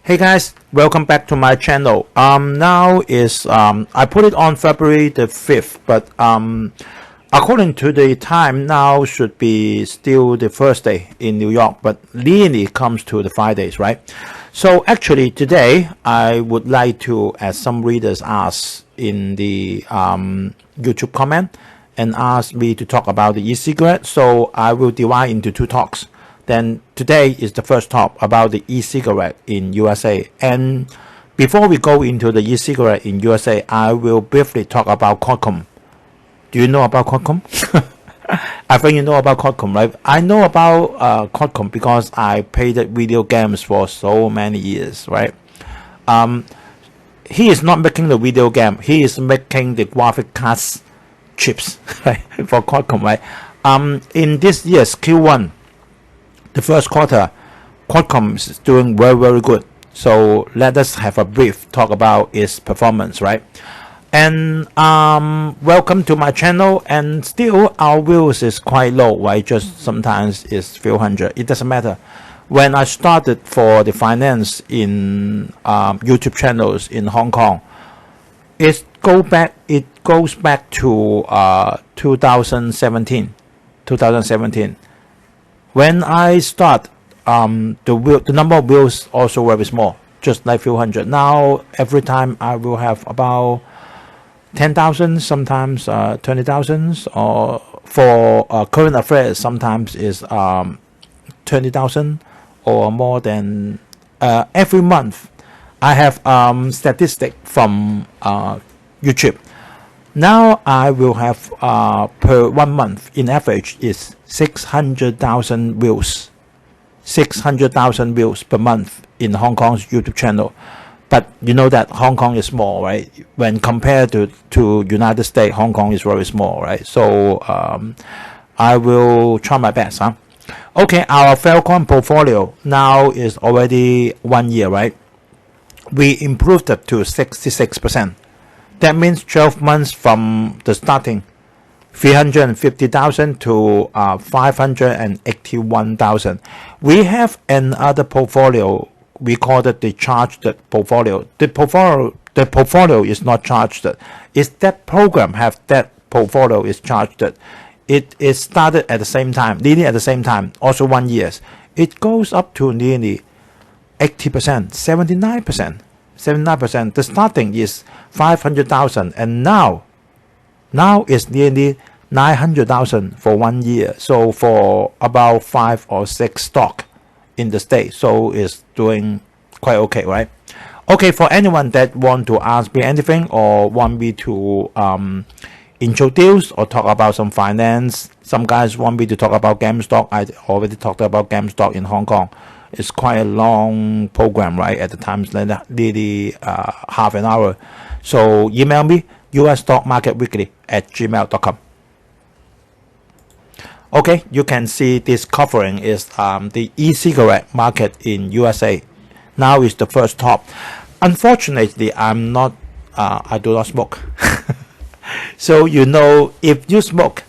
Hey guys, welcome back to my channel. Now is I put it on February the 5th, but according to the time now should be still the Thursday in New York, but linearly comes to the Fridays, right? So actually today I would like to, as some readers ask in the YouTube comment and ask me to talk about the e-cigarette, so I will divide into two talks. Then today is the first talk about the e-cigarette in USA. And before we go into the e-cigarette in USA, I will briefly talk about Qualcomm. Do you know about Qualcomm? I think you know about Qualcomm, right? I know about Qualcomm because I played video games for so many years, right? He is not making the video game. He is making the graphic cards chips, right? For Qualcomm, right? In this year's Q1, the first quarter, Qualcomm is doing very good. So let us have a brief talk about its performance, right? And welcome to my channel. And still our views is quite low, right? Just sometimes it's few hundred. It doesn't matter. When I started for the finance in YouTube channels in Hong Kong, it goes back to 2017. When I start, the number of views also very small, just like few hundred. Now every time I will have about 10,000, sometimes 20,000, or for current affairs sometimes is 20,000 or more than every month. I have statistic from YouTube. Now I will have per 1 month in average is 600,000 views. 600,000 views per month in Hong Kong's YouTube channel. But you know that Hong Kong is small, right? When compared to United States, Hong Kong is very small, right? So I will try my best, huh? Okay, our Falcon portfolio now is already 1 year, right? We improved it to 66%. That means 12 months from the starting, 350,000 to 581,000. We have another portfolio. We call it the charged portfolio. The portfolio is not charged. It's that program have that portfolio is charged. It is started at the same time, nearly at the same time, also 1 year. It goes up to nearly 80%, 79%. 79%. The starting is 500,000 and now it's nearly 900,000 for 1 year. So for about 5 or 6 stock in the state, so it's doing quite okay, right? Okay, for anyone that want to ask me anything or want me to introduce or talk about some finance, some guys want me to talk about GameStop. I already talked about GameStop in Hong Kong. It's quite a long program, right? At the times, nearly half an hour. So email me usstockmarketweekly@gmail.com. Okay, you can see this covering is the e-cigarette market in USA. Now is the first top. Unfortunately, I do not smoke. So you know, if you smoke,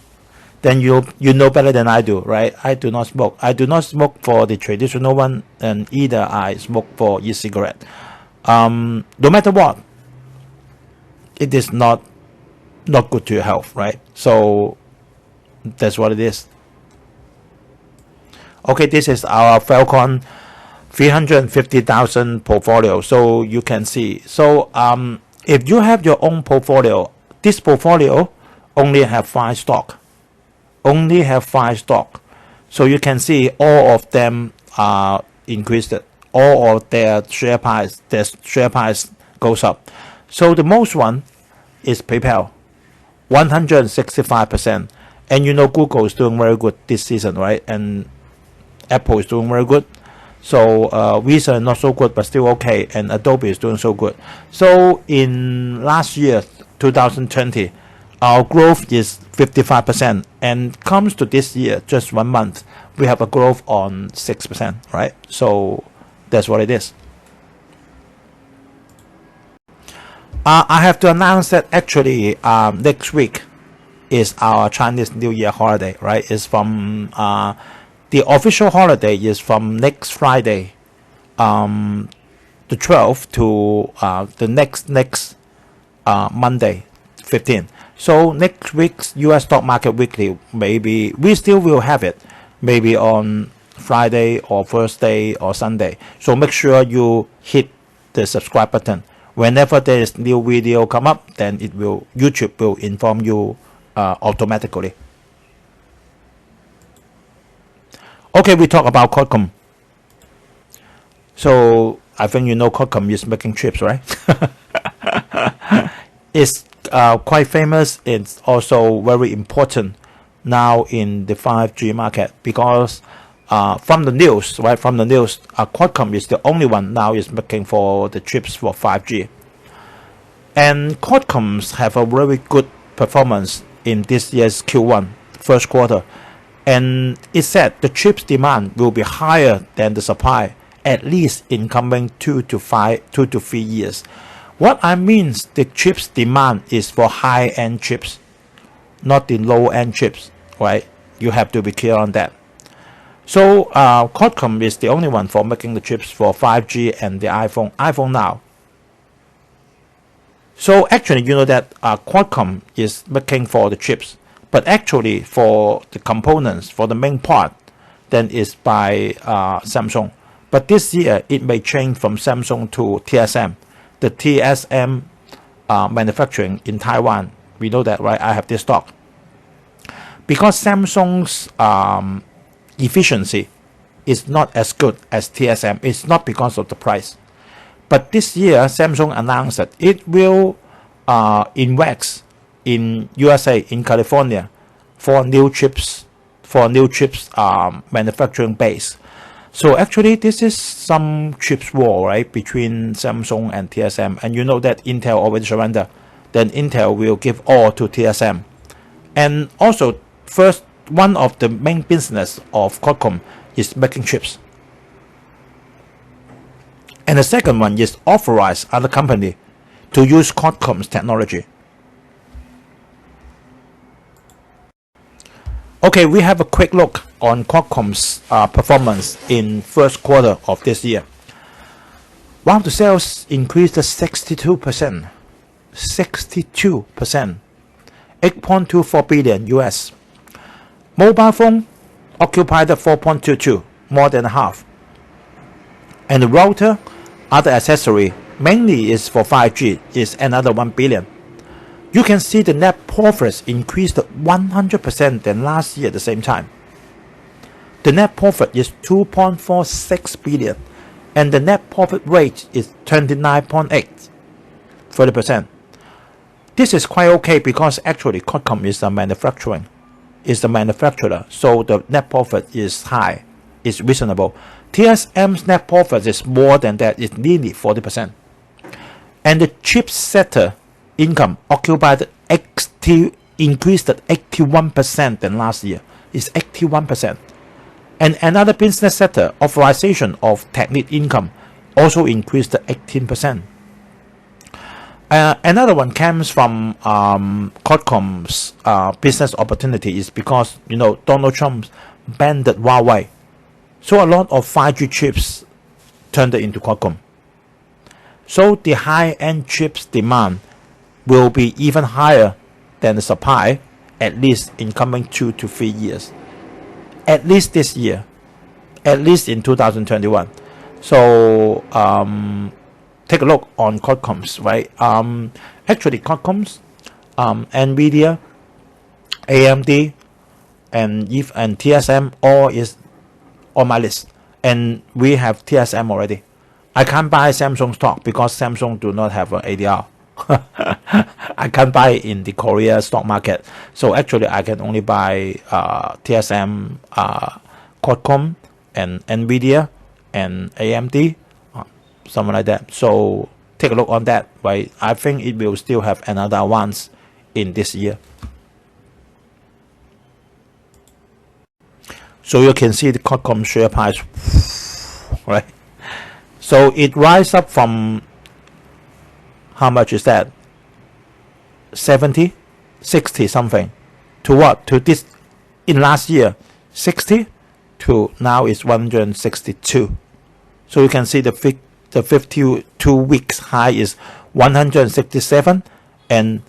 then you know better than I do, right? I do not smoke. I do not smoke for the traditional one, and either I smoke for e-cigarette. No matter what, it is not good to your health, right? So that's what it is. Okay, this is our Falcon 350,000 portfolio. So you can see. So if you have your own portfolio, this portfolio only have 5 stock. Only have 5 stock. So you can see all of them are increased. All of their share price goes up. So the most one is PayPal, 165%. And you know Google is doing very good this season, right? And Apple is doing very good. So Visa not so good, but still okay. And Adobe is doing so good. So in last year, 2020, our growth is 55%, and comes to this year, just 1 month, we have a growth on 6%, right? So that's what it is. I have to announce that actually next week is our Chinese New Year holiday, right? It's from the official holiday is from next Friday the 12th to the next Monday, 15. So next week's U.S. stock market weekly, maybe we still will have it, maybe on Friday or Thursday or Sunday. So make sure you hit the subscribe button. Whenever there is new video come up, then YouTube will inform you automatically. Okay, we talk about Qualcomm. So I think you know Qualcomm is making chips, right? It's quite famous. It's also very important now in the 5G market because from the news, Qualcomm is the only one now is making for the chips for 5G. And Qualcomm have a very good performance in this year's Q1, first quarter. And it said the chips demand will be higher than the supply, at least in coming 2 to 3 years. What I mean, the chips demand is for high-end chips, not the low-end chips, right? You have to be clear on that. So Qualcomm is the only one for making the chips for 5G and the iPhone now. So actually, you know that Qualcomm is making for the chips, but actually for the components, for the main part, then is by Samsung. But this year, it may change from Samsung to TSM. The TSM manufacturing in Taiwan, we know that, right? I have this stock. Because Samsung's efficiency is not as good as TSM. It's not because of the price. But this year, Samsung announced that it will invest in USA, in California, for new chips manufacturing base. So actually, this is some chips war, right, between Samsung and TSM. And you know that Intel already surrendered. Then Intel will give all to TSM. And also, first, one of the main business of Qualcomm is making chips. And the second one is authorize other company to use Qualcomm's technology. Okay, we have a quick look on Qualcomm's performance in first quarter of this year. Wow, the sales increased to 62%. 62%. 8.24 billion US. Mobile phone occupied 4.22, more than half. And the router, other accessory, mainly is for 5G, is another 1 billion. You can see the net profits increased 100% than last year at the same time. The net profit is 2.46 billion and the net profit rate is 29.8, 30%. This is quite okay because actually Qualcomm is the manufacturer, so the net profit is high, is reasonable. TSM's net profit is more than that, it's nearly 40%. And the chip sector income occupied increased at 81% than last year. It's 81%. And another business sector, authorization of technique income, also increased to 18%. Another one comes from Qualcomm's business opportunity is because, you know, Donald Trump banned Huawei. So a lot of 5G chips turned into Qualcomm. So the high-end chips demand will be even higher than the supply, at least in coming 2 to 3 years. At least this year, at least in 2021. So take a look on Qualcomm's, right? Actually, Qualcomm's, NVIDIA, AMD, and TSM all is on my list. And we have TSM already. I can't buy Samsung stock because Samsung do not have an ADR. I can't buy in the Korea stock market. So actually, I can only buy TSM, Qualcomm, and NVIDIA, and AMD, something like that. So take a look on that, right? I think it will still have another advance in this year. So you can see the Qualcomm share price, right? So it rise up from, how much is that? 70, 60 something. To what? To this, in last year, 60 to now is 162. So you can see the The 52 weeks high is 167, and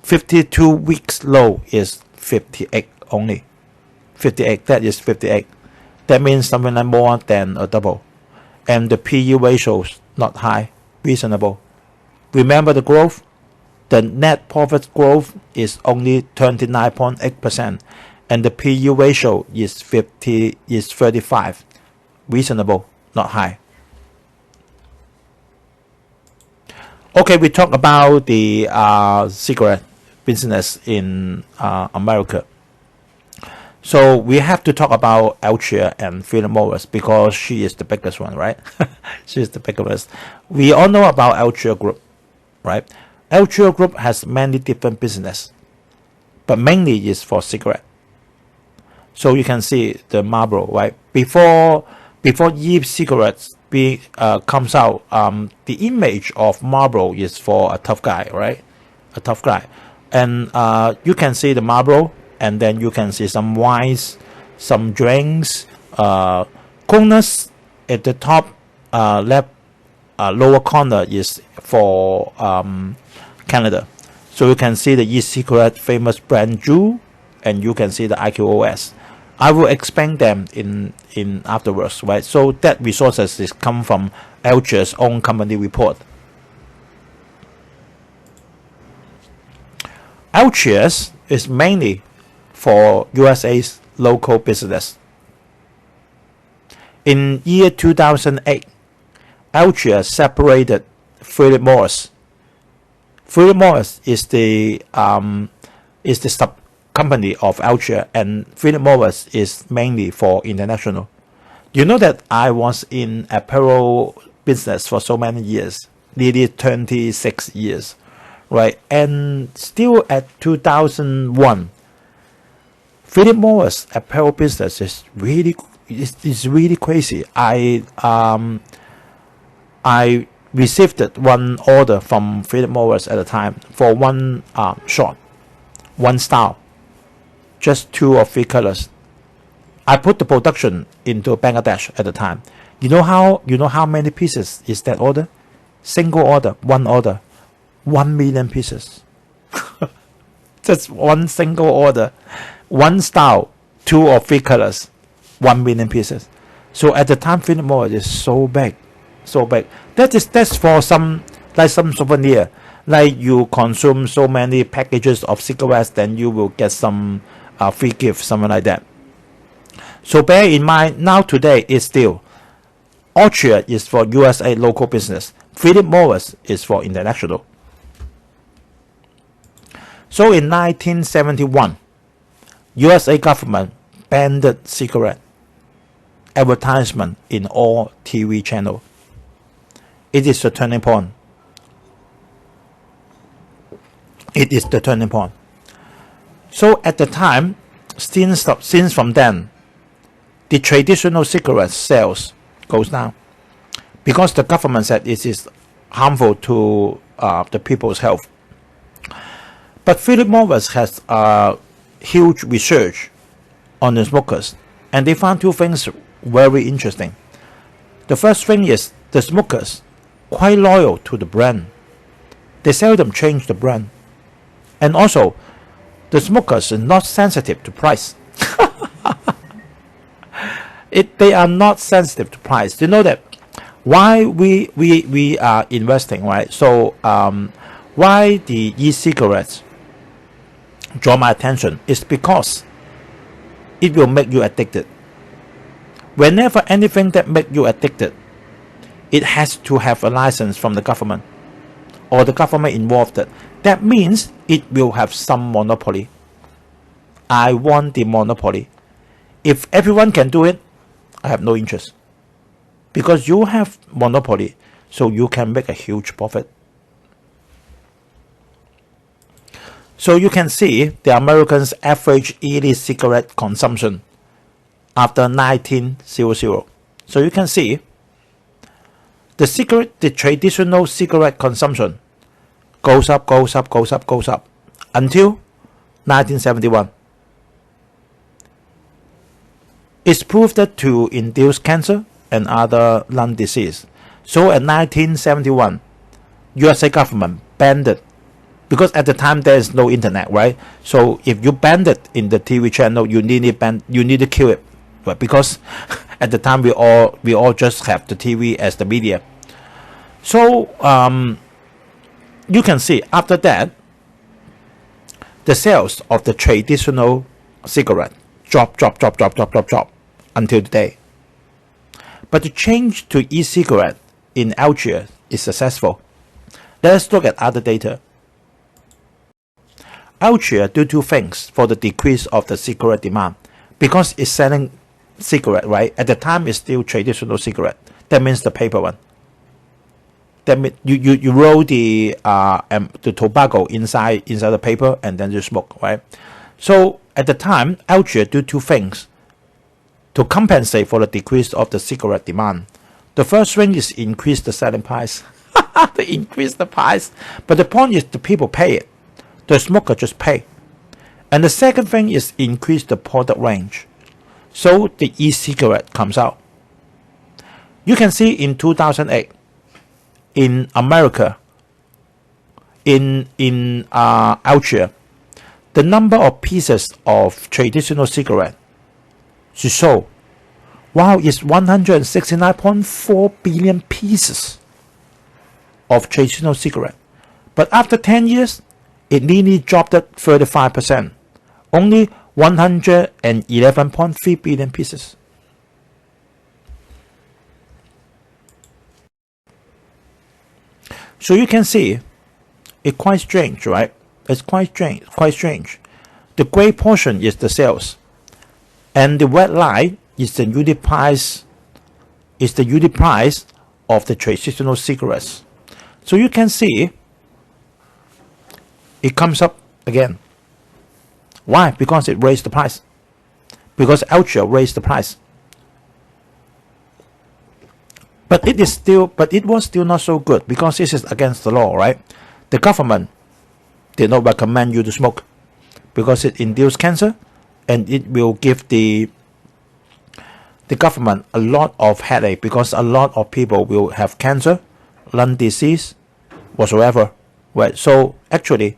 52 weeks low is 58 only. 58, that is 58. That means something like more than a double. And the PE ratio is not high, reasonable. Remember the growth? The net profit growth is only 29.8%, and the PE ratio is 35. Reasonable, not high. Okay, we talk about the cigarette business in America. So we have to talk about Altria and Philip Morris because she is the biggest one, right? She is the biggest. We all know about Altria Group, right? Altria Group has many different business, but mainly is for cigarette. So you can see the Marlboro, right? Before e-cigarettes comes out, the image of Marlboro is for a tough guy, right? A tough guy. And you can see the Marlboro, and then you can see some wines, some drinks, coolness at the top left lower corner is for Canada. So you can see the e-cigarette famous brand Juul, and you can see the IQOS. I will explain them in afterwards, right? So that resources is come from Altria's own company report. Altria's is mainly for USA's local business. In year 2008, Altria separated Philip Morris. Philip Morris is the sub company of Altria, and Philip Morris is mainly for international. You know that I was in apparel business for so many years, nearly 26 years, right? And still at 2001, Philip Morris apparel business is really crazy. I received one order from Philip Morris at the time for one short, one style, just 2 or 3 colors. I put the production into Bangladesh at the time. You know how many pieces is that order? Single order, 1 million pieces. Just one single order, one style, 2 or 3 colors, 1 million pieces. So at the time, Philip Morris is so big. That's for some souvenir. Like you consume so many packages of cigarettes, then you will get some free gift, something like that. So bear in mind, now today is still Altria is for USA local business. Philip Morris is for international. So in 1971, USA government banned cigarette advertisement in all TV channels. It is the turning point. It is the turning point. So at the time, since from then, the traditional cigarette sales goes down because the government said it is harmful to the people's health. But Philip Morris has huge research on the smokers, and they found 2 things very interesting. The first thing is the smokers quite loyal to the brand. They seldom change the brand. And also, the smokers are not sensitive to price. They are not sensitive to price. You know that why we are investing, right? So why the e-cigarettes draw my attention is because it will make you addicted. Whenever anything that make you addicted, it has to have a license from the government or the government involved. That means it will have some monopoly. I want the monopoly. If everyone can do it, I have no interest. Because you have monopoly, so you can make a huge profit. So you can see the Americans' average yearly cigarette consumption after 1900. So you can see the traditional cigarette consumption goes up until 1971. It's proved that to induce cancer and other lung disease. So in 1971, USA government banned it because at the time there is no internet, right? So if you banned it in the TV channel, you need to kill it, right? Because at the time we all just have the TV as the media. So you can see after that, the sales of the traditional cigarette drop until today. But the change to e-cigarette in Algeria is successful. Let us look at other data. Algeria do two things for the decrease of the cigarette demand. Because it's selling cigarette, right? At the time it's still traditional cigarette. That means the paper one. That means you roll the tobacco inside the paper and then you smoke, right? So at the time, Algeria do two things to compensate for the decrease of the cigarette demand. The first thing is increase the selling price. They increase the price. But the point is the people pay it. The smoker just pay. And the second thing is increase the product range. So the e-cigarette comes out. You can see in 2008, in America, in Algeria, the number of pieces of traditional cigarette sold, wow, is 169.4 billion pieces of traditional cigarette. But after 10 years, it nearly dropped at 35%, only 111.3 billion pieces. So you can see, it's quite strange, right? It's quite strange. The gray portion is the sales, and the red line is the unit price. Is the unit price of the traditional cigarettes. So you can see, it comes up again. Why? Because it raised the price. Because Algeria raised the price. But it was still not so good because this is against the law, right? The government did not recommend you to smoke because it induces cancer and it will give the government a lot of headache because a lot of people will have cancer, lung disease, whatsoever, right? So actually,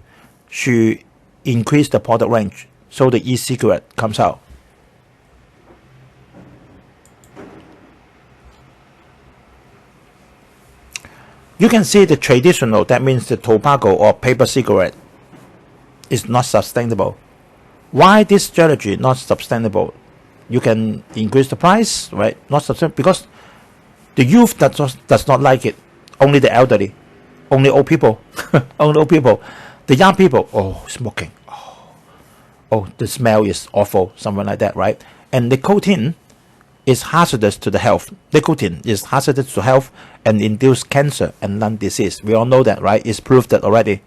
she increased the product range, so the e-cigarette comes out. You can see the traditional, that means the tobacco or paper cigarette, is not sustainable. Why this strategy not sustainable? You can increase the price, right? Not sustainable because the youth does not like it. Only the elderly, only old people, only old people. The young people, oh, smoking. Oh, the smell is awful, something like that, right? And nicotine is hazardous to the health. Nicotine is hazardous to health and induce cancer and lung disease. We all know that, right? It's proved that already.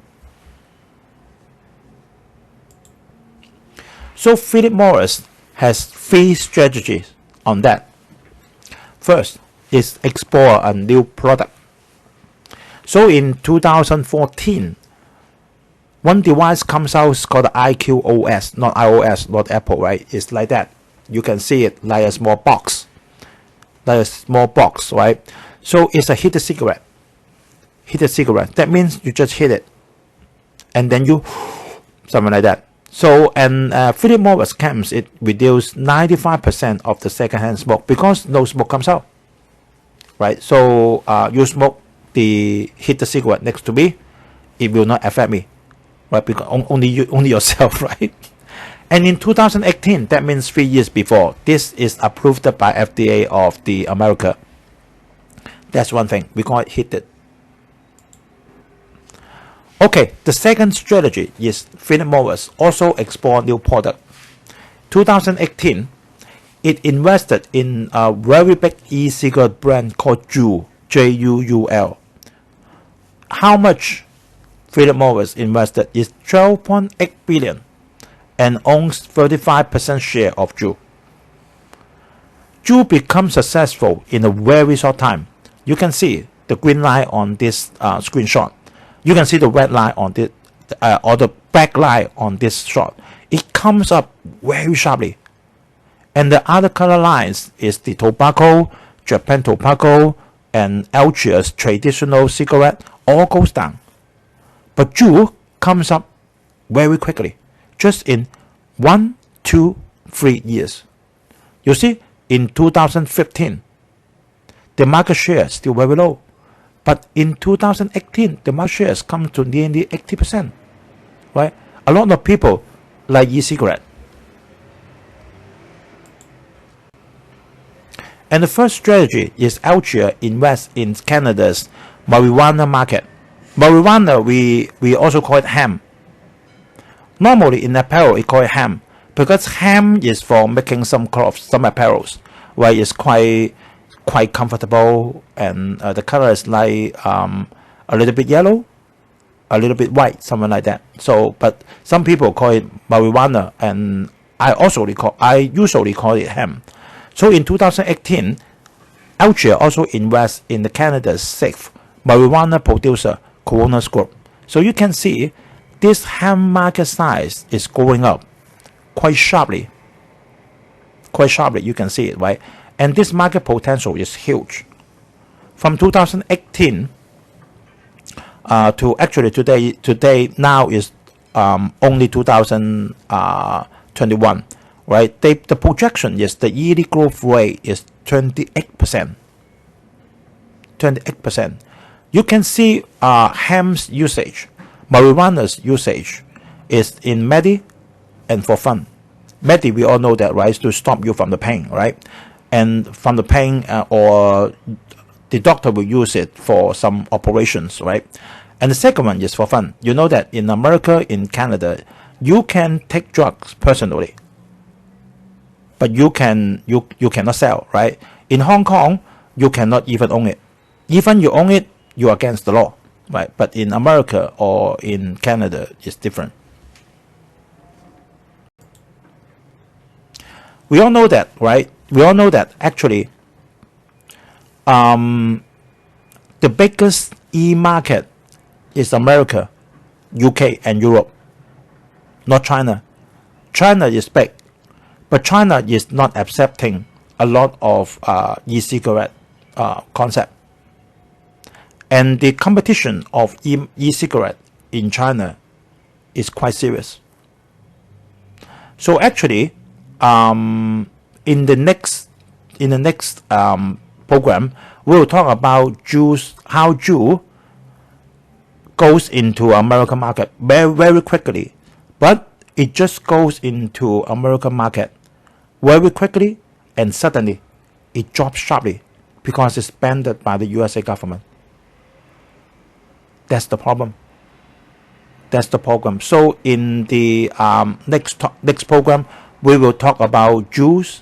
So Philip Morris has 3 strategies on that. First is explore a new product. So in 2014, one device comes out called the iQOS, not iOS, not Apple, right? It's like that. You can see it like a small box. Right? So it's a heated cigarette. That means you just hit it. And then you, something like that. So, and Philip Morris claims it reduced 95% of the secondhand smoke because no smoke comes out. Right? So you smoke the heated cigarette next to me, it will not affect me. Right? Because only yourself, right? And in 2018, that means 3 years before, this is approved by FDA of the America. That's one thing. We call it heated. Okay, the second strategy is Philip Morris also explore new product. 2018, it invested in a very big e-cigarette brand called Juul, Juul. How much Philip Morris invested is 12.8 billion and owns 35% share of Juul. Juul becomes successful in a very short time. You can see the green line on this screenshot. You can see the red line on this, or the black line on this shot. It comes up very sharply. And the other color lines is the tobacco, Japan tobacco, and Altria's traditional cigarette all goes down. But Juul comes up very quickly, just in 1, 2, 3 years. You see, in 2015, the market share is still very low. But in 2018, the market share has come to nearly 80%. Right? A lot of people like e-cigarette. And the first strategy is Altria invest in Canada's marijuana market. Marijuana, we also call it hemp. Normally in apparel, we call it hemp because hemp is for making some clothes, some apparels, where it's quite comfortable, and the color is like a little bit yellow, a little bit white, something like that. So, but some people call it marijuana, and I usually call it hemp. So in 2018, Altria also invests in the Canada's sixth marijuana producer, Coronas Group. So you can see this hemp market size is going up quite sharply. You can see it, right? And this market potential is huge. From 2018 to actually today now is only 2021. Right, the projection is the yearly growth rate is 28%. 28%. You can see hemp's usage, marijuana's usage is in Medi and for fun. Medi, we all know that, right, to stop you from the pain, right? And from the pain, or the doctor will use it for some operations, right? And the second one is for fun. You know that in America, in Canada, you can take drugs personally, but you cannot sell, right? In Hong Kong, you cannot even own it. Even you own it, you're against the law, right? But in America or in Canada, it's different. We all know that, right? We all know that actually, the biggest e-market is America, UK, and Europe, not China. China is big, but China is not accepting a lot of e-cigarette concept. And the competition of e-cigarette in China is quite serious. So actually, in the next program, we will talk about how Juul goes into American market very quickly, but it just goes into American market very quickly, and suddenly it drops sharply because it's banned by the USA government. That's the problem. So in the next program, we will talk about Juul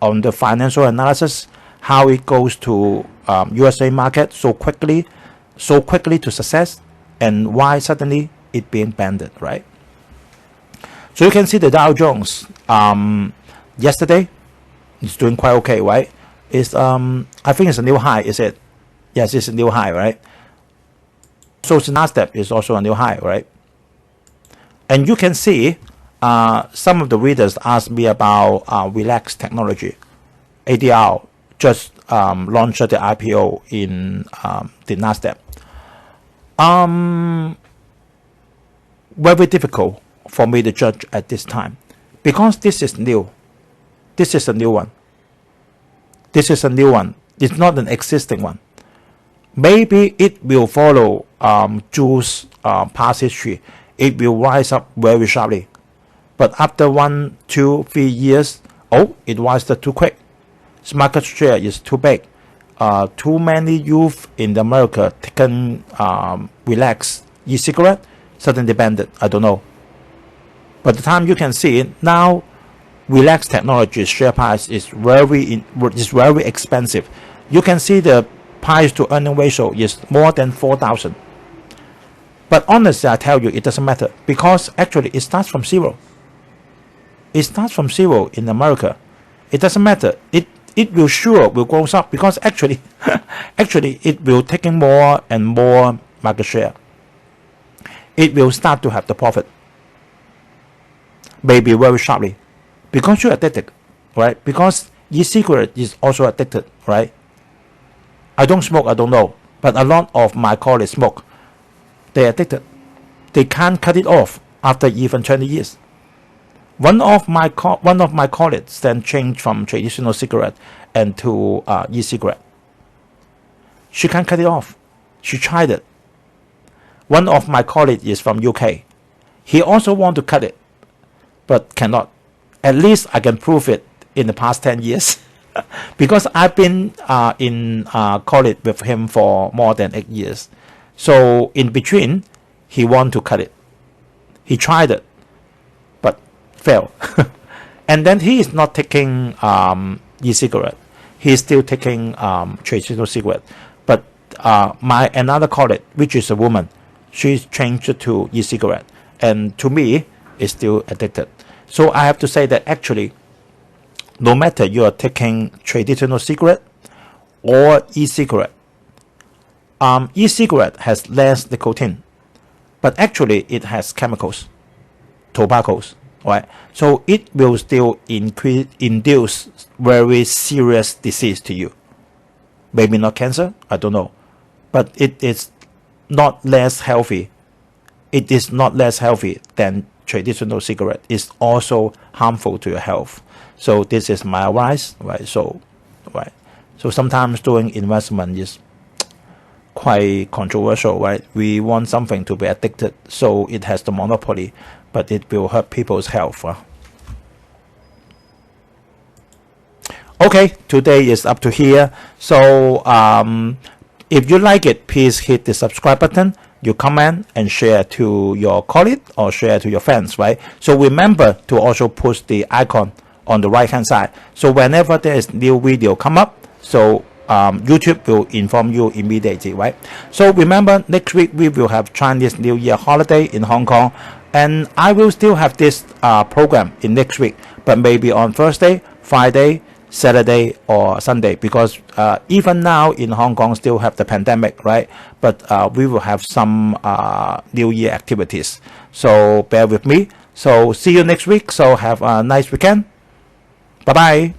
on the financial analysis, how it goes to USA market so quickly to success, and why suddenly it being banned, right? So you can see the Dow Jones yesterday is doing quite okay, right? It's I think it's a new high, is it? Yes, it's a new high, right? So the Nasdaq is also a new high, right? And you can see some of the readers asked me about Relax Technology. ADR just launched the IPO in the Nasdaq. Very difficult for me to judge at this time because this is new. This is a new one. It's not an existing one. Maybe it will follow Juul's past history. It will rise up very sharply. But after 1, 2, 3 years, it rised too quick. Its market share is too big. Too many youth in America taken Relax e-cigarette, suddenly banned it. I don't know. But the time you can see it, now Relax Technology's share price is very expensive. You can see the price to earning ratio is more than 4,000. But honestly, I tell you, it doesn't matter because actually it starts from zero. It starts from zero in America. It doesn't matter. It will grow up because actually it will taking more and more market share. It will start to have the profit, maybe very sharply, because you're addicted, right? Because e-cigarette is also addicted, right? I don't smoke, I don't know. But a lot of my colleagues smoke. They're addicted. They can't cut it off after even 20 years. One of my colleagues then changed from traditional cigarette and to e-cigarette. She can't cut it off. She tried it. One of my colleagues is from UK. He also want to cut it, but cannot. At least I can prove it in the past 10 years. Because I've been in college with him for more than 8 years. So in between, he want to cut it. He tried it, but failed. And then he is not taking e-cigarette. He is still taking traditional cigarette. But my another colleague, which is a woman, she's changed to e-cigarette. And to me, is still addicted. So I have to say that actually, no matter you are taking traditional cigarette or e-cigarette, e-cigarette has less nicotine, but actually it has chemicals, tobaccos, right? So it will still induce very serious disease to you. Maybe not cancer, I don't know, but it is not less healthy. It is not less healthy than traditional cigarette. It's also harmful to your health. So this is my advice, right? So sometimes doing investment is quite controversial, right? We want something to be addicted, so it has the monopoly, but it will hurt people's health. Okay, today is up to here. So if you like it, please hit the subscribe button. You comment and share to your colleague or share to your friends, right? So remember to also push the icon on the right hand side. So whenever there is new video come up, so YouTube will inform you immediately, right? So remember, next week we will have Chinese New Year holiday in Hong Kong, and I will still have this program in next week, but maybe on Thursday, Friday, Saturday or Sunday, because even now in Hong Kong still have the pandemic, right? But we will have some New Year activities, so bear with me. So see you next week. So have a nice weekend. Bye bye.